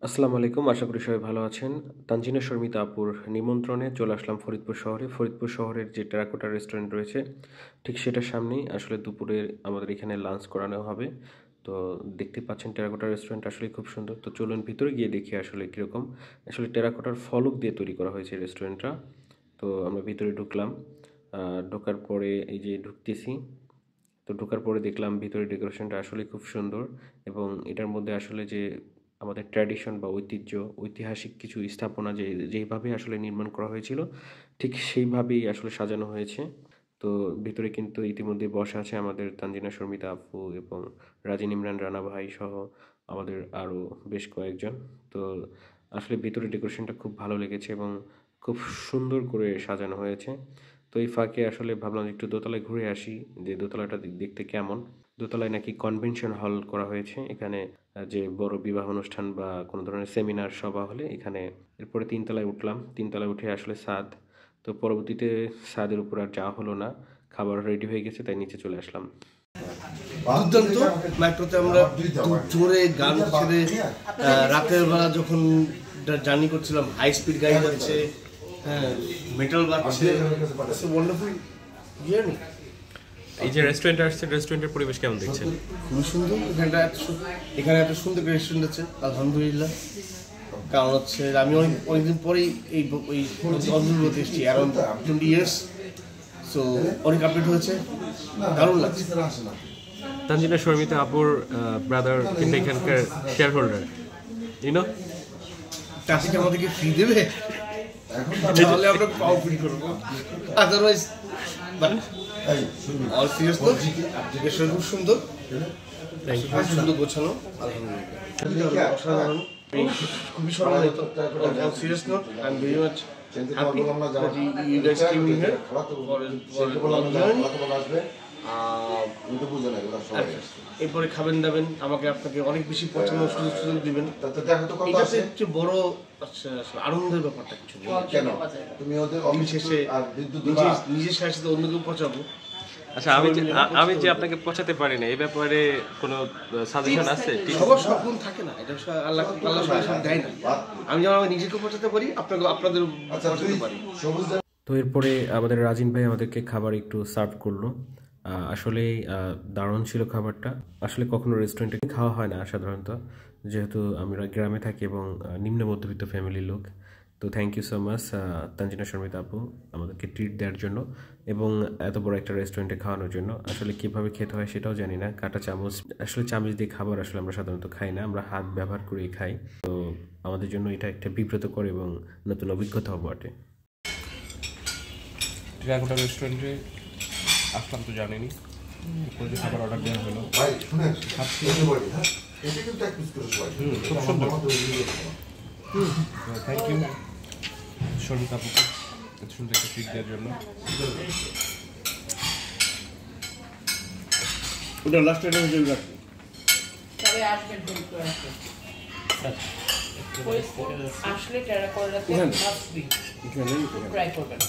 আসসালামু আলাইকুম। আশা করি সবাই ভালো আছেন। তানজিনা শর্মিতা আপুর নিমন্ত্রণে চলে আসলাম ফরিদপুর শহরে। ফরিদপুর শহরের যে টেরাকোটা রেস্টুরেন্ট রয়েছে, ঠিক সেটার সামনেই আসলে দুপুরে আমাদের এখানে লাঞ্চ করানো হবে। তো দেখতে পাচ্ছেন টেরাকোটা রেস্টুরেন্ট আসলেই খুব সুন্দর। তো চলুন ভিতরে গিয়ে দেখি আসলে কীরকম। আসলে টেরাকোটার ফলক দিয়ে তৈরি করা হয়েছে রেস্টুরেন্টটা। তো আমরা ভিতরে ঢুকলাম। ঢোকার পরে এই যে ঢুকতেছি। তো ঢোকার পরে দেখলাম ভিতরে ডেকোরেশনটা আসলেই খুব সুন্দর এবং এটার মধ্যে আসলে যে আমাদের ট্র্যাডিশন বা ঐতিহ্য, ঐতিহাসিক কিছু স্থাপনা যেইভাবে আসলে নির্মাণ করা হয়েছিল, ঠিক সেইভাবেই আসলে সাজানো হয়েছে। তো ভিতরে কিন্তু ইতিমধ্যে বসা আছে আমাদের তানজিনা শর্মিতা আপু এবং রাজিন ইমরান রানা ভাই সহ আমাদের আরও বেশ কয়েকজন। তো আসলে ভিতরে ডেকোরেশনটা খুব ভালো লেগেছে এবং খুব সুন্দর করে সাজানো হয়েছে। তো এই ফাঁকে আসলে ভাবলাম একটু দোতলায় ঘুরে আসি যে দোতলাটা দেখতে কেমন। দোতলায় নাকি কনভেনশন হল করা হয়েছে এখানে, যে বড় বিবাহ অনুষ্ঠান বা কোনো ধরনের সেমিনার সভা হলে এখানে। এরপরে তিনতলায় উঠলাম, তিনতলায় উঠে আসলে ছাদ। তো পরবর্তীতে ছাদের উপর আর যাওয়া হলো না, খাবার রেডি হয়ে গেছে তাই নিচে চলে আসলাম। দুর্দান্ত। মেট্রোতে আমরা জোরে গান ছেড়ে রাতের বেলা যখন জার্নি করছিলাম, হাই স্পিড গাড়ি যাচ্ছে, হ্যাঁ, মেটাল বাজছে, ওয়ান্ডারফুল জার্নি। এই যে রেস্টুরেন্টে আসছেন, রেস্টুরেন্টের পরিবেশ কেমন দেখছেন? খুবই সুন্দর। এখানে এত সুন্দর রেস্টুরেন্ট আছে, আলহামদুলিল্লাহ। কারণ হচ্ছে আমি অনেকদিন পরেই এই অঞ্চলগুলোতে এসেছি, অ্যারাউন্ড 20 ইয়ার্স। সো অনেক আপডেট হয়েছে, দারুণ লাগছে। তানজিনা শর্মিতা আপুর ব্রাদার কিন্তু এখানকার শেয়ার হোল্ডার, ইউনো। চাষিটা আমাদেরকে ফ্রি দেবে, তাহলে আমরা পাও ফ্রি করবো। আদারওয়াইজ অল সিরিয়াস তো ডেকোরেশন খুব সুন্দর, খুব সুন্দর গোছানো, আলহামদুলিল্লাহ অসাধারণ। খুবই সম্মানিত। All serious note, I am very much happy that you guys came here for long journey. এরপরে খাবেন দাবেন, আপনাকে অনেক বেশি পছন্দের সুযোগ দিবেন। এটাতে সবচেয়ে বড় আনন্দের ব্যাপারটা কিছু নেই। নিজের সাথে অন্যকেও পচাবো। আচ্ছা, আমি যে আপনাকে পৌঁছাতে পারি না, এই ব্যাপারে কোনো সাজেশন আছে? সবার সব গুণ থাকে না, এটা আল্লাহ সব দেয় না। আমি যেমন আমার নিজেকে পৌঁছাতে পারি, আপনাদের পৌঁছাতে পারি। তো এরপরে আমাদের রাজিন ভাই আমাদেরকে খাবার একটু সার্ভ করলো। আসলেই দারুণ ছিল খাবারটা। আসলে কখনো রেস্টুরেন্টে খাওয়া হয় না সাধারণত, যেহেতু আমরা গ্রামে থাকি এবং নিম্ন মধ্যবিত্ত ফ্যামিলির লোক। তো thank you so much Tanjina Sharmita আপু আমাদেরকে ট্রিট দেওয়ার জন্য এবং এত বড় একটা রেস্টুরেন্টে খাওয়ানোর জন্য। আসলে কীভাবে খেতে হয় সেটাও জানি না, কাঁটা চামচ, আসলে চামচ দিয়ে খাবার আসলে আমরা সাধারণত খাই না, আমরা হাত ব্যবহার করেই খাই। তো আমাদের জন্য এটা একটা বিব্রতকর এবং নতুন অভিজ্ঞতাও বটে। টেরাকোটা রেস্টুরেন্টে আসলাম তো জানেনি, যে খাবার অর্ডার দেওয়া হলো, খুব সুন্দর। থ্যাংক ইউ শর্মিতা আপুকে এত সুন্দর একটা ট্রিট দেওয়ার জন্য। ওটা লাস্ট আইটেম হিসেবে রাখবো। তবে আসবেন আসলে টেরাকোটাতে মাস্ট বি ট্রাই করবেন।